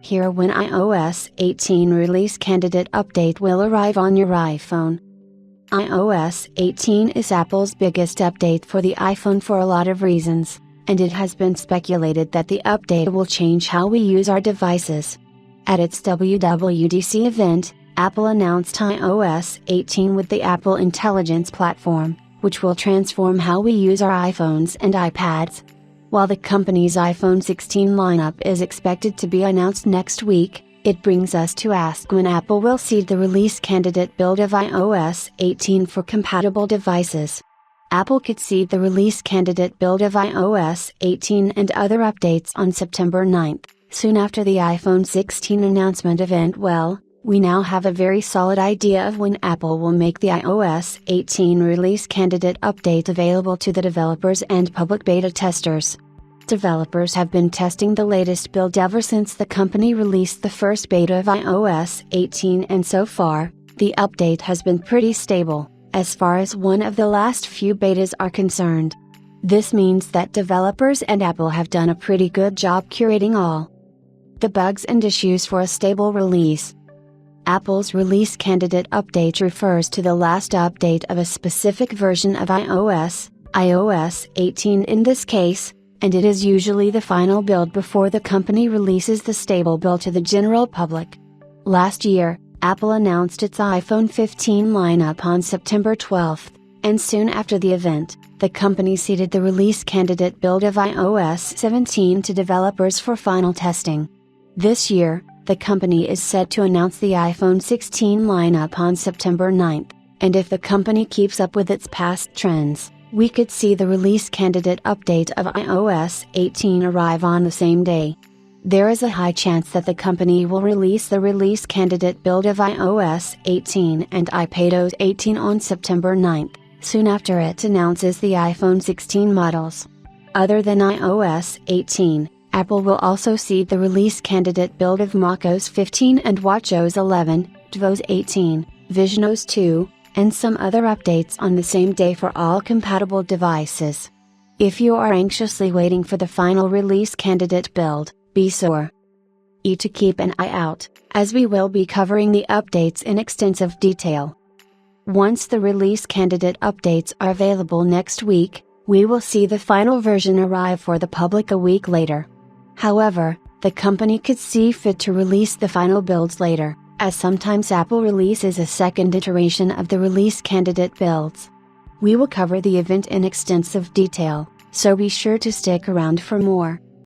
Here when iOS 18 release candidate update will arrive on your iPhone. iOS 18 is Apple's biggest update for the iPhone for a lot of reasons, and it has been speculated that the update will change how we use our devices. At its WWDC event, Apple announced iOS 18 with the Apple Intelligence Platform, which will transform how we use our iPhones and iPads. While the company's iPhone 16 lineup is expected to be announced next week, it brings us to ask when Apple will seed the release candidate build of iOS 18 for compatible devices. Apple could seed the release candidate build of iOS 18 and other updates on September 9th, soon after the iPhone 16 announcement event. Well, we now have a very solid idea of when Apple will make the iOS 18 release candidate update available to the developers and public beta testers. Developers have been testing the latest build ever since the company released the first beta of iOS 18, and so far, the update has been pretty stable, as far as one of the last few betas are concerned. This means that developers and Apple have done a pretty good job curating all the bugs and issues for a stable release. Apple's release candidate update refers to the last update of a specific version of iOS 18 in this case, and it is usually the final build before the company releases the stable build to the general public. Last year, Apple announced its iPhone 15 lineup on September 12th, and soon after the event, the company seeded the release candidate build of iOS 17 to developers for final testing. This year, the company is set to announce the iPhone 16 lineup on September 9th, and if the company keeps up with its past trends, we could see the release candidate update of iOS 18 arrive on the same day. There is a high chance that the company will release the release candidate build of iOS 18 and iPadOS 18 on September 9th, soon after it announces the iPhone 16 models. Other than iOS 18, Apple will also seed the release candidate build of macOS 15 and watchOS 11, tvOS 18, visionOS 2, and some other updates on the same day for all compatible devices. If you are anxiously waiting for the final release candidate build, be sure to keep an eye out, as we will be covering the updates in extensive detail. Once the release candidate updates are available next week, we will see the final version arrive for the public a week later. However, the company could see fit to release the final builds later, as sometimes Apple releases a second iteration of the release candidate builds. We will cover the event in extensive detail, so be sure to stick around for more.